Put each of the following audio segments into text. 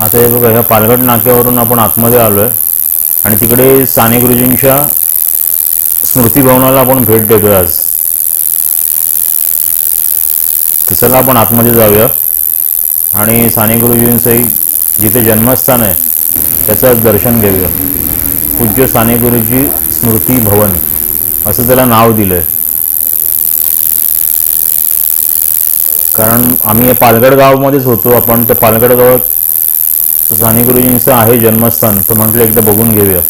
आता हे बघा, ह्या पालघर नाक्यावरून आपण आतमध्ये आलो आहे आणि तिकडे साने गुरुजींच्या स्मृती भवनाला आपण भेट देतोय आज. तर चला आपण आतमध्ये जाऊया आणि साने गुरुजींचंही जिथे जन्मस्थान आहे त्याचं दर्शन घेऊया. पूज्य साने गुरुजी स्मृती भवन असं त्याला नाव दिलं आहे. कारण आम्ही पालघर गावामध्येच होतो. आपण त्या पालघर गावात साने गुरुजींचं आहे जन्मस्थान, तर म्हटलं एकदा बघून घेऊया.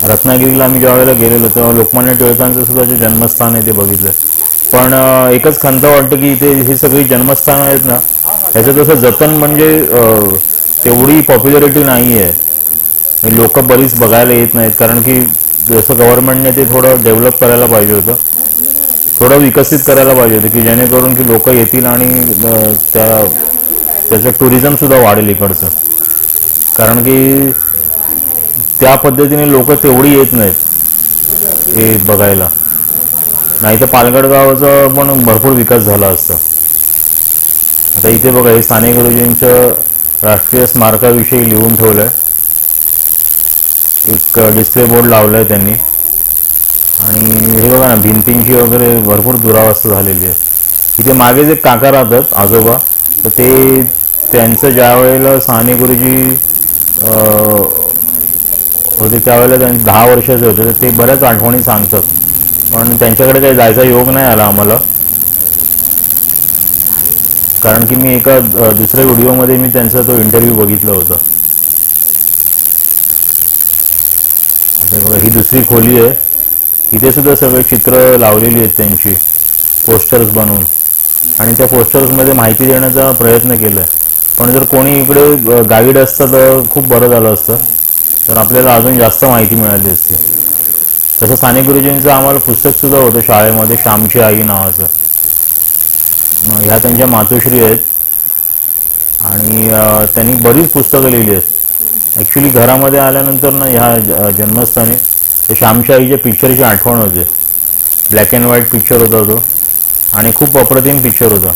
रत्नागिरीला आम्ही ज्या वेळेला गेलेलो तेव्हा लोकमान्य टिळकांचं सुद्धा जे जन्मस्थान आहे ते बघितलं. पण एकच खंत वाटतं की इथे ही सगळी जन्मस्थानं आहेत ना, ह्याचं तसं जतन म्हणजे तेवढी पॉप्युलॅरिटी नाही आहे. लोक बरीच बघायला येत नाहीत, कारण की जसं गव्हर्नमेंटने ते थोडं डेव्हलप करायला पाहिजे होतं, थोडं विकसित करायला पाहिजे होतं, थोडं विकसित करायला पाहिजे होतं, त्याचं टुरिझमसुद्धा वाढेल इकडचं. कारण की त्या पद्धतीने लोक तेवढी येत नाहीत हे बघायला. नाही तर पालघर गावाचा पण भरपूर विकास झाला असता. आता इथे बघा, हे स्थानिक गुरुजींचं राष्ट्रीय स्मारकाविषयी लिहून ठेवलं आहे. एक डिस्प्ले बोर्ड लावलं आहे त्यांनी आणि त्याच्या मागे स्वयंपाकघर आहे. इथे मागे जे काका राहतात आजोबा, तर ते त्यांचं ज्यावेळेला साने गुरुजी 10 वर्षाचे होते, ते बऱ्याच आठवणी सांगतात. पण त्यांच्याकडे काही जायचा योग नाही आला आम्हाला, कारण की दुसऱ्या व्हिडिओमध्ये मी त्यांचा तो इंटरव्ह्यू बघितला होता. हे बघा, ही दुसरी खोली आहे. इथे सुद्धा सगळे चित्र लावलेली आहेत त्यांची, पोस्टर्स बनवून. आणि त्या पोस्टर्समध्ये माहिती देण्याचा प्रयत्न केला आहे. पण जर कोणी इकडे गाईड असतं तर खूप बरं झालं असतं, तर आपल्याला अजून जास्त माहिती मिळाली असती. तसं साने गुरुजींचं आम्हाला पुस्तकसुद्धा होतं शाळेमध्ये श्यामची आई नावाचं. ह्या त्यांच्या मातोश्री आहेत आणि त्यांनी बरीच पुस्तकं लिहिली आहेत. ॲक्च्युली घरामध्ये आल्यानंतर ना ह्या जन्मस्थानी ह्या श्यामच्या पिक्चर होते, ब्लॅक अँड पिक्चर होता तो आणि खूप अप्रतिम पिक्चर होता.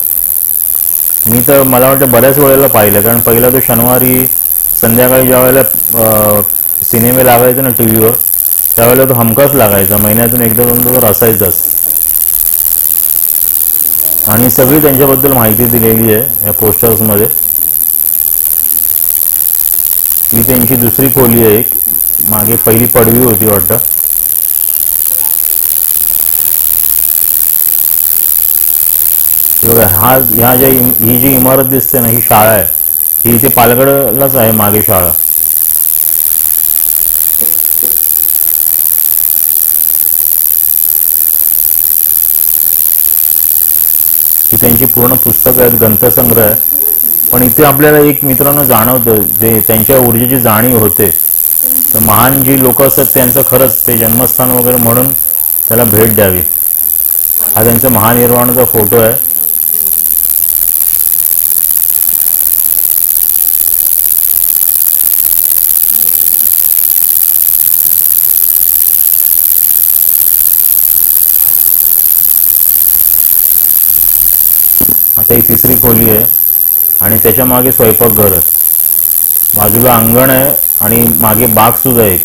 मी तर मला वाटतं बऱ्याच वेळेला पाहिलं, कारण पहिला तो संध्याकाळी ज्यावेळेला सिनेमे लागायचे ना टी व्हीवर त्यावेळेला तो हमखास लागायचा, महिन्यातून एकदा दोन आणि सगळी त्यांच्याबद्दल माहिती दिलेली आहे या पोस्टर्समध्ये. ही त्यांची दुसरी खोली आहे एक मागे पहिली पडवी होती वाटतं. ही जी इमारत दिसते ना, ही शाळा आहे. ही इथे पालघरलाच आहे मागे शाळा. ही त्यांची पूर्ण पुस्तकं आहेत, ग्रंथसंग्रह आहे. पण इथे आपल्याला एक मित्रांनो जाणवतं जे त्यांच्या ऊर्जेची जाणीव होते, तर महान जी लोक असतात त्यांचं खरंच ते जन्मस्थान वगैरे म्हणून त्याला भेट द्यावी. हा त्यांचा महानिर्वाणाचा फोटो आहे. आता ही तिसरी खोली आहे आणि त्याच्या मागे स्वयंपाकघर आहे. बाजूला अंगण आहे आणि मागे बाग सुद्धा एक.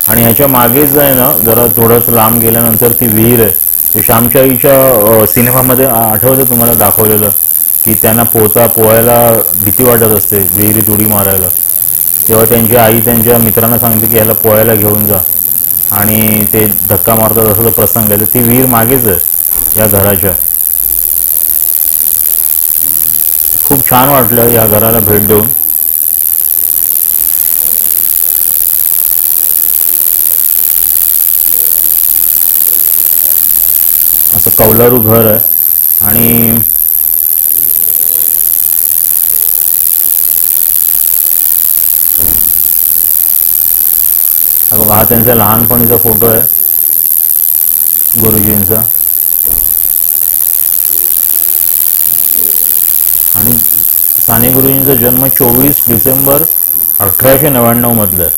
आणि ह्याच्या मागेच आहे ना, जरा थोडंसं लांब गेल्यानंतर ती विहीर आहे. ते श्यामच्या आईच्या सिनेमामध्ये आठवतं तुम्हाला दाखवलेलं की त्यांना पोहायला भीती वाटत असते विहिरीत उडी मारायला. तेव्हा त्यांची आई त्यांच्या मित्रांना सांगते की याला पोहायला घेऊन जा आणि ते धक्का मारतात. असा तो प्रसंग आहे. ती विहीर मागेच आहे या घराच्या. खूप छान वाटलं या घराला भेट देऊन. असं कौलारू घर आहे आणि हा त्यांचा लहानपणीचा फोटो आहे गुरुजींचा. आणि साने गुरुजींचा जन्म 24 डिसेंबर 1899 मधला आहे.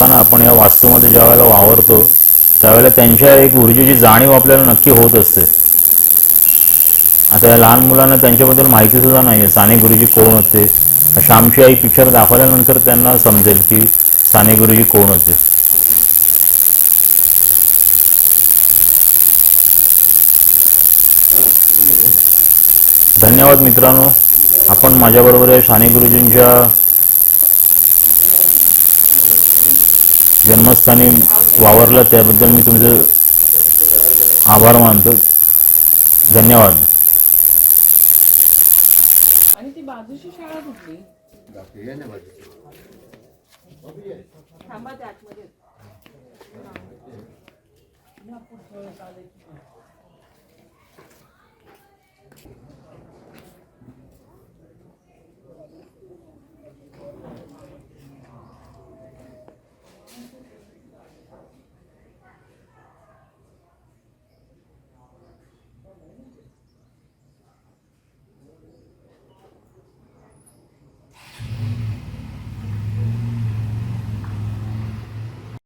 बघा ना, आपण या वास्तूमध्ये ज्या वेळेला वावरतो त्यावेळेला त्यांच्या एक ऊर्जेची जाणीव आपल्याला नक्की होत असते. आता या लहान मुलांना त्यांच्याबद्दल माहिती सुद्धा नाही आहे, साने गुरुजी कोण होते. श्यामची आई पिक्चर दाखवल्यानंतर त्यांना समजेल की साने गुरुजी कोण होते. धन्यवाद मित्रांनो, आपण माझ्याबरोबर या साने गुरुजींच्या जन्मस्थानी वावरला त्याबद्दल मी तुमचे आभार मानतो. धन्यवाद. आणि ती बाजूची शाळा कुठली? थांबा, त्या आतमध्ये.